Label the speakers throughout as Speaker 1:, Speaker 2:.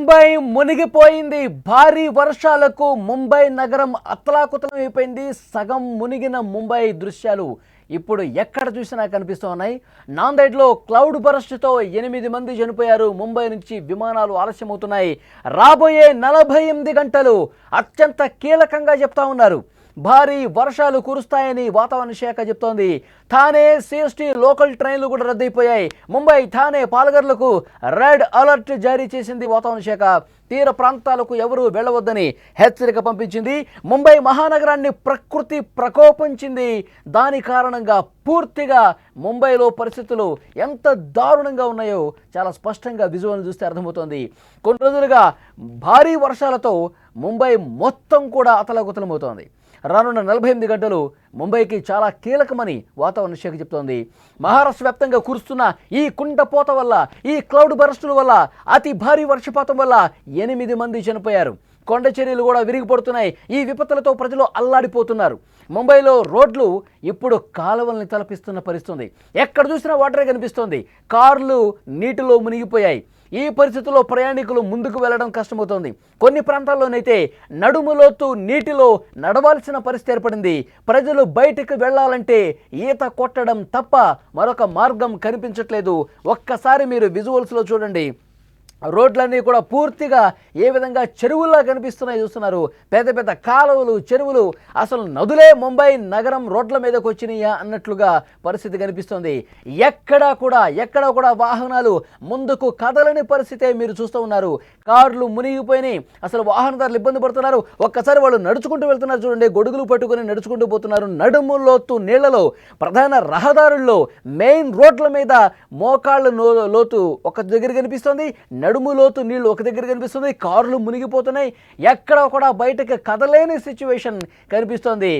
Speaker 1: ముంబై మునిగిపోయింది. భారీ వర్షాలకు ముంబై నగరం అతలాకుతలమైపోయింది. సగం మునిగిన ముంబై దృశ్యాలు ఇప్పుడు ఎక్కడ చూసినా కనిపిస్తూ ఉన్నాయి. నాందేడ్లో క్లౌడ్ బరస్ట్తో 8 మంది చనిపోయారు. ముంబై నుంచి విమానాలు ఆలస్యమవుతున్నాయి. రాబోయే 48 గంటలు అత్యంత కీలకంగా చెప్తా ఉన్నారు. భారీ వర్షాలు కురుస్తాయని వాతావరణ శాఖ చెప్తోంది. థానే సిఎస్టీ లోకల్ ట్రైన్లు కూడా రద్దయిపోయాయి. ముంబై, థానే, పాల్ఘర్లకు రెడ్ అలర్ట్ జారీ చేసింది వాతావరణ శాఖ. తీర ప్రాంతాలకు ఎవరూ వెళ్లవద్దని హెచ్చరిక పంపించింది. ముంబై మహానగరాన్ని ప్రకృతి ప్రకోపించింది. దాని కారణంగా పూర్తిగా ముంబైలో పరిస్థితులు ఎంత దారుణంగా ఉన్నాయో చాలా స్పష్టంగా విజువల్ చూస్తే అర్థమవుతోంది. కొన్ని రోజులుగా భారీ వర్షాలతో ముంబై మొత్తం కూడా అతలాకుతలమవుతోంది. రానున్న 48 గంటలు ముంబైకి చాలా కీలకమని వాతావరణ శాఖ చెప్తోంది. మహారాష్ట్ర వ్యాప్తంగా కురుస్తున్న ఈ కుండపోత వల్ల, ఈ క్లౌడ్ బరస్టుల వల్ల, అతి భారీ వర్షపాతం వల్ల 8 మంది చనిపోయారు. కొండ చర్యలు కూడా విరిగిపడుతున్నాయి. ఈ విపత్తులతో ప్రజలు అల్లాడిపోతున్నారు. ముంబైలో రోడ్లు ఇప్పుడు కాలువల్ని తలపిస్తున్న పరిస్థితుంది. ఎక్కడ చూసినా వాటరే కనిపిస్తోంది. కార్లు నీటిలో మునిగిపోయాయి. ఈ పరిస్థితుల్లో ప్రయాణికులు ముందుకు వెళ్లడం కష్టమవుతోంది. కొన్ని ప్రాంతాల్లోనైతే నడుములోతు నీటిలో నడవాల్సిన పరిస్థితి ఏర్పడింది. ప్రజలు బయటకు వెళ్లాలంటే ఈత కొట్టడం తప్ప మరొక మార్గం కనిపించట్లేదు. ఒక్కసారి మీరు విజువల్స్లో చూడండి. రోడ్లన్నీ కూడా పూర్తిగా ఏ విధంగా చెరువుల్లా కనిపిస్తున్నాయి చూస్తున్నారు. పెద్ద పెద్ద కాలువలు, చెరువులు, అసలు నదులే ముంబై నగరం రోడ్ల మీదకి వచ్చినాయా అన్నట్లుగా పరిస్థితి కనిపిస్తుంది. ఎక్కడా కూడా వాహనాలు ముందుకు కదలని పరిస్థితే మీరు చూస్తూ ఉన్నారు. కార్లు మునిగిపోయినాయి. అసలు వాహనదారులు ఇబ్బంది పడుతున్నారు. ఒక్కసారి వాళ్ళు నడుచుకుంటూ వెళ్తున్నారు చూడండి. గొడుగులు పట్టుకుని నడుచుకుంటూ పోతున్నారు. నడుము లోతు నీళ్లలో, ప్రధాన రహదారుల్లో, మెయిన్ రోడ్ల మీద మోకాళ్ళ లోతు ఒక దగ్గర కనిపిస్తుంది. నడుము లోతు నీళ్లు ఒక దగ్గర కనిపిస్తుంది. కార్లు మునిగిపోతున్నాయి. ఎక్కడ కూడా బయటకు కదలేని సిచ్యువేషన్ కనిపిస్తోంది.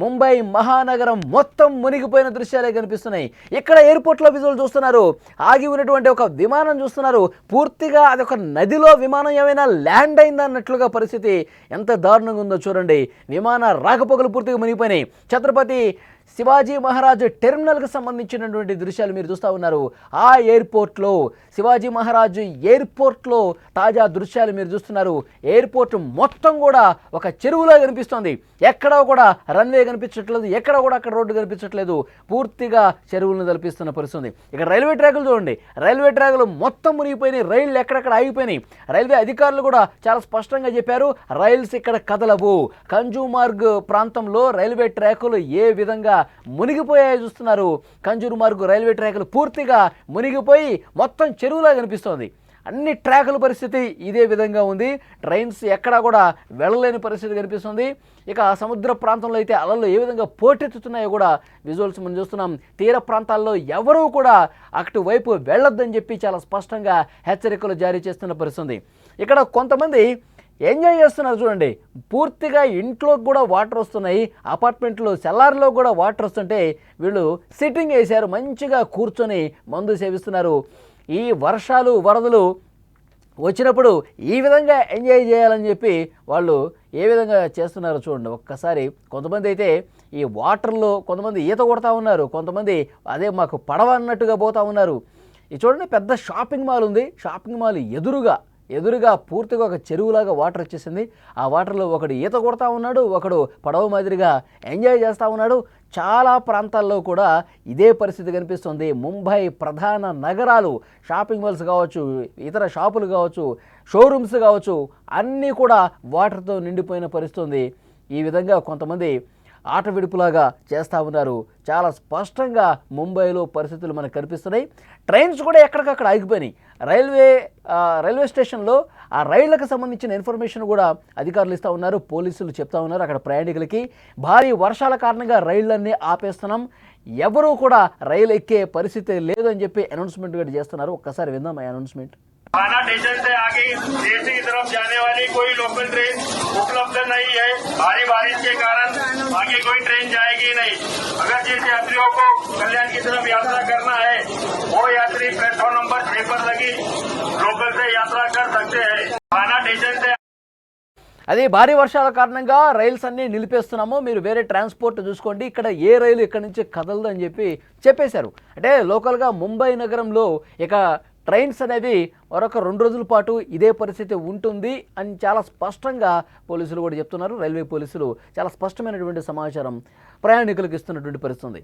Speaker 1: ముంబై మహానగరం మొత్తం మునిగిపోయిన దృశ్యాలే కనిపిస్తున్నాయి. ఇక్కడ ఎయిర్పోర్ట్లో విజువల్ చూస్తున్నారు. ఆగి ఉన్నటువంటి ఒక విమానం చూస్తున్నారు. పూర్తిగా అది ఒక నదిలో విమానం ఏమైనా ల్యాండ్ అయిందా అన్నట్లుగా పరిస్థితి ఎంత దారుణంగా ఉందో చూడండి. విమాన రాకపోకలు పూర్తిగా మునిగిపోయినాయి. ఛత్రపతి శివాజీ మహారాజ్ టెర్మినల్కి సంబంధించినటువంటి దృశ్యాలు మీరు చూస్తూ ఉన్నారు. ఆ ఎయిర్పోర్ట్లో, శివాజీ మహారాజ్ ఎయిర్పోర్ట్లో తాజా దృశ్యాలు మీరు చూస్తున్నారు. ఎయిర్పోర్ట్ మొత్తం కూడా ఒక చెరువులో కనిపిస్తోంది. ఎక్కడా కూడా రన్వే కనిపించట్లేదు. ఎక్కడా కూడా అక్కడ రోడ్డు కనిపించట్లేదు. పూర్తిగా చెరువులను తలపిస్తున్న పరిస్థితి. ఇక రైల్వే ట్రాకులు చూడండి. రైల్వే ట్రాకులు మొత్తం మునిగిపోయినాయి. రైళ్లు ఎక్కడెక్కడ ఆగిపోయినాయి. రైల్వే అధికారులు కూడా చాలా స్పష్టంగా చెప్పారు, రైల్స్ ఇక్కడ కదలవు. కంజూమార్గ్ ప్రాంతంలో రైల్వే ట్రాకులు ఏ విధంగా మునిగిపోయాయి చూస్తున్నారు. కంజూమార్గ్ రైల్వే ట్రాకులు పూర్తిగా మునిగిపోయి మొత్తం చెరువులా కనిపిస్తోంది. అన్ని ట్రాకుల పరిస్థితి ఇదే విధంగా ఉంది. ట్రైన్స్ ఎక్కడా కూడా వెళ్ళలేని పరిస్థితి కనిపిస్తుంది. ఇక సముద్ర ప్రాంతంలో అయితే అలలు ఏ విధంగా పోటెత్తుతున్నాయో కూడా విజువల్స్ మనం చూస్తున్నాం. తీర ప్రాంతాల్లో ఎవరూ కూడా అటువైపు వెళ్ళొద్దని చెప్పి చాలా స్పష్టంగా హెచ్చరికలు జారీ చేస్తున్న పరిస్థితి. ఇక్కడ కొంతమంది ఎంజాయ్ చేస్తున్నారు చూడండి. పూర్తిగా ఇంట్లోకి కూడా వాటర్ వస్తున్నాయి. అపార్ట్మెంట్లో సెల్లార్లో కూడా వాటర్ వస్తుంటే వీళ్ళు సిట్టింగ్ వేశారు. మంచిగా కూర్చొని మందు సేవిస్తున్నారు. ఈ వర్షాలు, వరదలు వచ్చినప్పుడు ఈ విధంగా ఎంజాయ్ చేయాలని చెప్పి వాళ్ళు ఏ విధంగా చేస్తున్నారో చూడండి ఒక్కసారి. కొంతమంది అయితే ఈ వాటర్లో కొంతమంది ఈత కొడతా ఉన్నారు. కొంతమంది అదే మాకు పడవ అన్నట్టుగా పోతూ ఉన్నారు. ఇది చూడండి, పెద్ద షాపింగ్ మాల్ ఉంది. షాపింగ్ మాల్ ఎదురుగా పూర్తిగా ఒక చెరువులాగా వాటర్ వచ్చేసింది. ఆ వాటర్లో ఒకడు ఈత కొడతా ఉన్నాడు, ఒకడు పడవ మాదిరిగా ఎంజాయ్ చేస్తూ ఉన్నాడు. చాలా ప్రాంతాల్లో కూడా ఇదే పరిస్థితి కనిపిస్తుంది. ముంబై ప్రధాన నగరాలు, షాపింగ్ మాల్స్ కావచ్చు, ఇతర షాపులు కావచ్చు, షోరూమ్స్ కావచ్చు, అన్నీ కూడా వాటర్తో నిండిపోయిన పరిస్థితి. ఈ విధంగా కొంతమంది ఆట విడుపులాగా చేస్తూ ఉన్నారు. చాలా స్పష్టంగా ముంబైలో పరిస్థితులు మనకు కనిపిస్తున్నాయి. ట్రైన్స్ కూడా ఎక్కడికక్కడ ఆగిపోయినాయి. రైల్వే స్టేషన్లో ఆ రైళ్లకు సంబంధించిన ఇన్ఫర్మేషన్ కూడా అధికారులు ఇస్తూ ఉన్నారు. పోలీసులు చెప్తా ఉన్నారు అక్కడ ప్రయాణికులకి భారీ వర్షాల కారణంగా రైళ్లన్నీ ఆపేస్తున్నాం, ఎవరూ కూడా రైలు ఎక్కే పరిస్థితి లేదని చెప్పి అనౌన్స్మెంట్ కూడా చేస్తున్నారు. ఒక్కసారి విందాం ఆ అనౌన్స్మెంట్.
Speaker 2: थाना स्टेशन से आगे देश की तरफ जाने वाली कोई लोकल ट्रेन उपलब्ध नहीं है। भारी बारिश के कारण आगे कोई ट्रेन जाएगी नहीं। अगर जिस यात्रियों को कल्याण की तरफ यात्रा करना है वो यात्री प्लेटफॉर्म नंबर 6 पर लगी लोकल से यात्रा कर सकते हैं। थाना स्टेशन से
Speaker 1: అదే భారీ వర్షాల కారణంగా రైల్స్ అన్నీ నిలిపేస్తున్నాము, మీరు వేరే ట్రాన్స్పోర్ట్ చూసుకోండి, ఇక్కడ ఏ రైలు ఇక్కడి నుంచి కదలదు అని చెప్పేశారు. అంటే లోకల్గా ముంబై నగరంలో ఇక ట్రైన్స్ అనేవి మరొక 2 రోజుల పాటు ఇదే పరిస్థితి ఉంటుంది అని చాలా స్పష్టంగా పోలీసులు కూడా చెప్తున్నారు. రైల్వే పోలీసులు చాలా స్పష్టమైనటువంటి సమాచారం ప్రయాణికులకు ఇస్తున్నటువంటి పరిస్థితి ఉంది.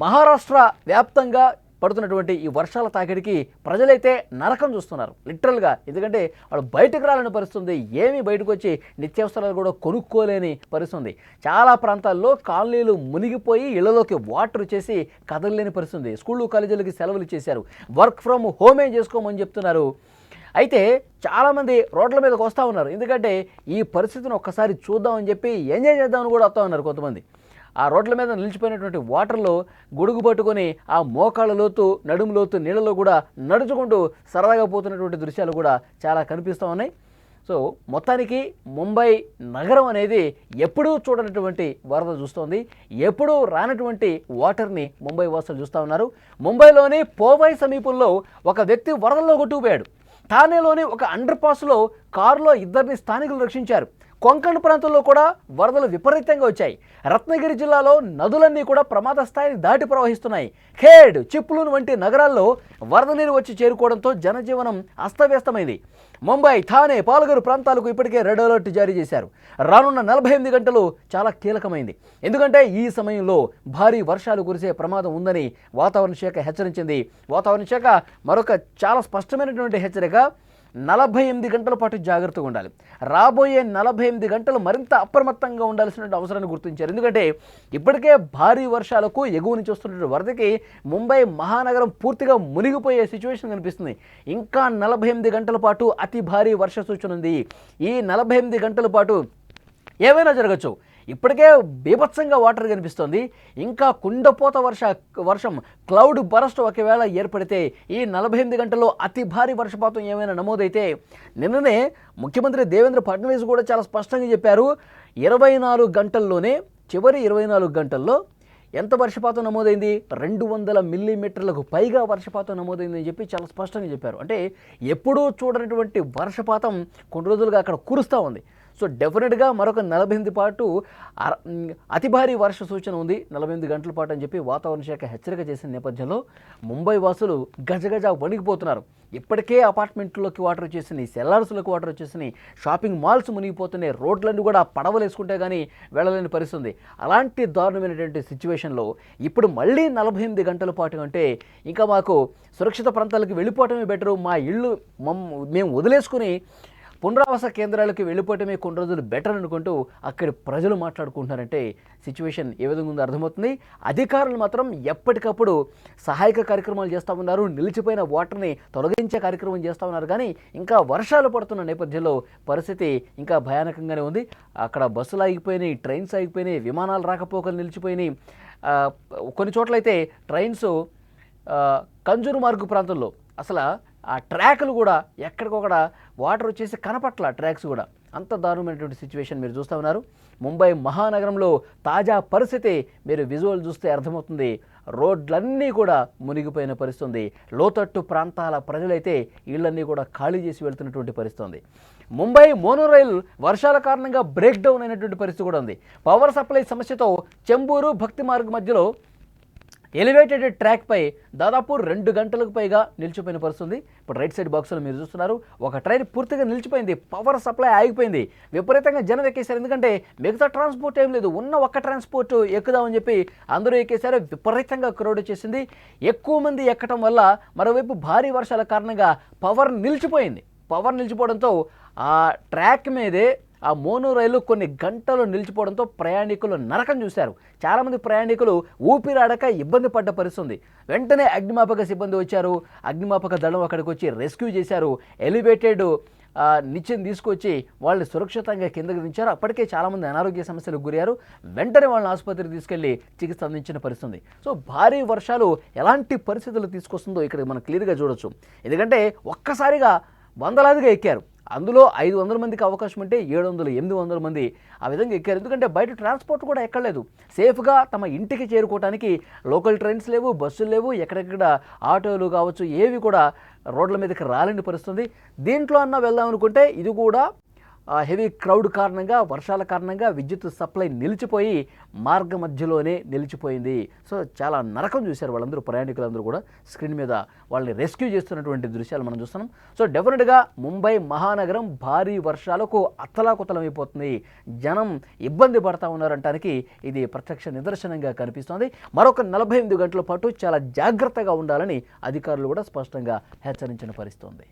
Speaker 1: మహారాష్ట్ర వ్యాప్తంగా పడుతున్నటువంటి ఈ వర్షాల తాకిడికి ప్రజలైతే నరకం చూస్తున్నారు లిటరల్గా. ఎందుకంటే వాళ్ళు బయటకు రాలేని పరిస్థితుంది, ఏమీ బయటకు వచ్చి నిత్యావసరాలు కూడా కొనుక్కోలేని పరిస్థితుంది. చాలా ప్రాంతాల్లో కాలనీలు మునిగిపోయి ఇళ్లలోకి వాటర్ వచ్చేసి కదలలేని పరిస్థితుంది. స్కూళ్ళు కాలేజీలకి సెలవులు ఇచ్చేశారు, వర్క్ ఫ్రమ్ హోమే చేసుకోమని చెప్తున్నారు. అయితే చాలామంది రోడ్ల మీదకి వస్తూ ఉన్నారు, ఎందుకంటే ఈ పరిస్థితిని ఒక్కసారి చూద్దామని చెప్పి ఎంజాయ్ చేద్దామని కూడా వస్తూ ఉన్నారు కొంతమంది. ఆ రోడ్ల మీద నిలిచిపోయినటువంటి వాటర్లో గొడుగు పట్టుకొని ఆ మోకాళ్ళ లోతు నడుము లోతు నీళ్ళలో కూడా నడుచుకుంటూ సరదాగా పోతున్నటువంటి దృశ్యాలు కూడా చాలా కనిపిస్తూ ఉన్నాయి. సో మొత్తానికి ముంబై నగరం అనేది ఎప్పుడూ చూడనటువంటి వరద చూస్తోంది, ఎప్పుడూ రానటువంటి వాటర్ని ముంబై వాసులు చూస్తూ ఉన్నారు. ముంబైలోని పోవై సమీపంలో ఒక వ్యక్తి వరదల్లో కొట్టుకుపోయాడు. ఠానేలోని ఒక అండర్ పాస్లో కారులో 2 స్థానికులు రక్షించారు. కొంకణ్ ప్రాంతంలో కూడా వరదలు విపరీతంగా వచ్చాయి. రత్నగిరి జిల్లాలో నదులన్నీ కూడా ప్రమాద స్థాయిని దాటి ప్రవహిస్తున్నాయి. ఖేడ్, చిప్లూన్ వంటి నగరాల్లో వరద నీరు వచ్చి చేరుకోవడంతో జనజీవనం అస్తవ్యస్తమైంది. ముంబై, థానే, పాల్ఘర్ ప్రాంతాలకు ఇప్పటికే రెడ్ అలర్ట్ జారీ చేశారు. రానున్న 48 గంటలు చాలా కీలకమైంది, ఎందుకంటే ఈ సమయంలో భారీ వర్షాలు కురిసే ప్రమాదం ఉందని వాతావరణ శాఖ హెచ్చరించింది. వాతావరణ శాఖ మరొక చాలా స్పష్టమైనటువంటి హెచ్చరిక, 48 గంటల పాటు జాగ్రత్తగా ఉండాలి. రాబోయే 48 గంటలు మరింత అప్రమత్తంగా ఉండాల్సిన అవసరాన్ని గుర్తించారు. ఎందుకంటే ఇప్పటికే భారీ వర్షాలకు ఎగువ నుంచి వస్తున్న వరదకి ముంబై మహానగరం పూర్తిగా మునిగిపోయే సిచ్యువేషన్ కనిపిస్తుంది. ఇంకా 48 గంటల పాటు అతి భారీ వర్ష సూచన ఉంది. ఈ 48 గంటల పాటు ఏమైనా జరగచ్చు. ఇప్పటికే బీభత్సంగా వాటర్ కనిపిస్తోంది. ఇంకా కుండపోత వర్షం క్లౌడ్ బరస్ట్ ఒకవేళ ఏర్పడితే ఈ 48 గంటల్లో అతి భారీ వర్షపాతం ఏమైనా నమోదైతే, నిన్ననే ముఖ్యమంత్రి దేవేంద్ర ఫడ్నవీస్ కూడా చాలా స్పష్టంగా చెప్పారు, 24 గంటల్లోనే చివరి 24 గంటల్లో ఎంత వర్షపాతం నమోదైంది, 200 మిల్లీమీటర్లకు పైగా వర్షపాతం నమోదైందని చెప్పి చాలా స్పష్టంగా చెప్పారు. అంటే ఎప్పుడూ చూడనటువంటి వర్షపాతం కొన్ని రోజులుగా అక్కడ కురుస్తూ ఉంది. సో డెఫినెట్గా మరొక 48 పాటు అతి భారీ వర్ష సూచన ఉంది, 48 గంటల పాటు అని చెప్పి వాతావరణ శాఖ హెచ్చరిక చేసిన నేపథ్యంలో ముంబై వాసులు గజగజ వణికిపోతున్నారు. ఇప్పటికే అపార్ట్మెంట్లోకి వాటర్ వచ్చేసినాయి, సెల్లార్స్లోకి వాటర్ వచ్చేసినాయి, షాపింగ్ మాల్స్ మునిగిపోతున్నాయి, రోడ్లన్నీ కూడా పడవలు వేసుకుంటే కానీ వెళ్ళలేని పరిస్థితుంది. అలాంటి దారుణమైనటువంటి సిచ్యువేషన్లో ఇప్పుడు మళ్ళీ 48 గంటల పాటు అంటే ఇంకా మాకు సురక్షిత ప్రాంతాలకు వెళ్ళిపోవటమే బెటరు, మా ఇళ్ళు మేము వదిలేసుకుని పునరావాస కేంద్రాలకు వెళ్ళిపోవటమే కొన్ని రోజులు బెటర్ అనుకుంటూ అక్కడి ప్రజలు మాట్లాడుకుంటున్నారంటే సిచ్యువేషన్ ఏ విధంగా ఉందో అర్థమవుతుంది. అధికారులు మాత్రం ఎప్పటికప్పుడు సహాయక కార్యక్రమాలు చేస్తూ ఉన్నారు, నిలిచిపోయిన వాటర్ని తొలగించే కార్యక్రమం చేస్తూ ఉన్నారు. కానీ ఇంకా వర్షాలు పడుతున్న నేపథ్యంలో పరిస్థితి ఇంకా భయానకంగానే ఉంది. అక్కడ బస్సులు ఆగిపోయినాయి, ట్రైన్స్ ఆగిపోయినాయి, విమానాలు రాకపోకలు నిలిచిపోయినాయి. కొన్ని చోట్లయితే ట్రైన్స్ కంజూరు మార్గు ప్రాంతంలో అసలు ఆ ట్రాక్లు కూడా ఎక్కడికొక్కడ వాటర్ వచ్చేసి కనపట్ల, ట్రాక్స్ కూడా అంత దారుణమైనటువంటి సిచ్యువేషన్ మీరు చూస్తూ ఉన్నారు. ముంబై మహానగరంలో తాజా పరిస్థితి మీరు విజువల్ చూస్తే అర్థమవుతుంది. రోడ్లన్నీ కూడా మునిగిపోయిన పరిస్థితి. లోతట్టు ప్రాంతాల ప్రజలైతే ఇళ్లన్నీ కూడా ఖాళీ చేసి వెళ్తున్నటువంటి పరిస్థితి. ముంబై మోనోరైల్ వర్షాల కారణంగా బ్రేక్ డౌన్ అయినటువంటి పరిస్థితి కూడా ఉంది. పవర్ సప్లై సమస్యతో చెంబూరు భక్తి మార్గ్ మధ్యలో ఎలివేటెడ్ ట్రాక్పై దాదాపు 2 గంటలకు పైగా నిలిచిపోయిన పరిస్థితుంది. ఇప్పుడు రైట్ సైడ్ బాక్స్లో మీరు చూస్తున్నారు, ఒక ట్రైన్ పూర్తిగా నిలిచిపోయింది, పవర్ సప్లై ఆగిపోయింది, విపరీతంగా జనం ఎక్కేశారు. ఎందుకంటే మిగతా ట్రాన్స్పోర్ట్ ఏం లేదు, ఉన్న ఒక్క ట్రాన్స్పోర్ట్ ఎక్కుదామని చెప్పి అందరూ ఎక్కేశారు. విపరీతంగా క్రౌడ్ వచ్చేసింది. ఎక్కువ మంది ఎక్కడం వల్ల మరోవైపు భారీ వర్షాల కారణంగా పవర్ నిలిచిపోయింది. పవర్ నిలిచిపోవడంతో ఆ ట్రాక్ మీదే ఆ మోనో రైలు కొన్ని గంటలు నిలిచిపోవడంతో ప్రయాణికులు నరకం చూశారు. చాలామంది ప్రయాణికులు ఊపిరాడక ఇబ్బంది పడ్డ పరిస్థితుంది. వెంటనే అగ్నిమాపక సిబ్బంది వచ్చారు, అగ్నిమాపక దళం అక్కడికి వచ్చి రెస్క్యూ చేశారు. ఎలివేటెడ్ నిచ్చెన తీసుకొచ్చి వాళ్ళని సురక్షితంగా కిందకి దించారు. అప్పటికే చాలామంది అనారోగ్య సమస్యలకు గురయ్యారు. వెంటనే వాళ్ళని ఆసుపత్రికి తీసుకెళ్లి చికిత్స అందించిన పరిస్థితుంది. సో భారీ వర్షాలు ఎలాంటి పరిస్థితులు తీసుకొస్తుందో ఇక్కడ మనం క్లియర్గా చూడొచ్చు. ఎందుకంటే ఒక్కసారిగా వందలాదిగా ఎక్కారు. అందులో 500 మందికి అవకాశం ఉంటే 700, 800 మంది ఆ విధంగా ఎక్కారు. ఎందుకంటే బయట ట్రాన్స్పోర్ట్ కూడా ఎక్కడలేదు. సేఫ్గా తమ ఇంటికి చేరుకోవడానికి లోకల్ ట్రైన్స్ లేవు, బస్సులు లేవు, ఎక్కడెక్కడ ఆటోలు కావచ్చు ఏవి కూడా రోడ్ల మీదకి రాలేని పరిస్థితుంది. దీంట్లో అన్నా వెళ్దాం అనుకుంటే ఇది కూడా హెవీ క్రౌడ్ కారణంగా, వర్షాల కారణంగా విద్యుత్ సప్లై నిలిచిపోయి మార్గ మధ్యలోనే నిలిచిపోయింది. సో చాలా నరకం చూశారు వాళ్ళందరూ, ప్రయాణికులందరూ కూడా. స్క్రీన్ మీద వాళ్ళని రెస్క్యూ చేస్తున్నటువంటి దృశ్యాలు మనం చూస్తున్నాం. సో డెఫినెట్గా ముంబై మహానగరం భారీ వర్షాలకు అతలాకుతలమైపోతుంది, జనం ఇబ్బంది పడతా ఉన్నారంటానికి ఇది ప్రత్యక్ష నిదర్శనంగా కనిపిస్తోంది. మరొక 48 గంటల పాటు చాలా జాగ్రత్తగా ఉండాలని అధికారులు కూడా స్పష్టంగా హెచ్చరించిన పరిస్థితుంది.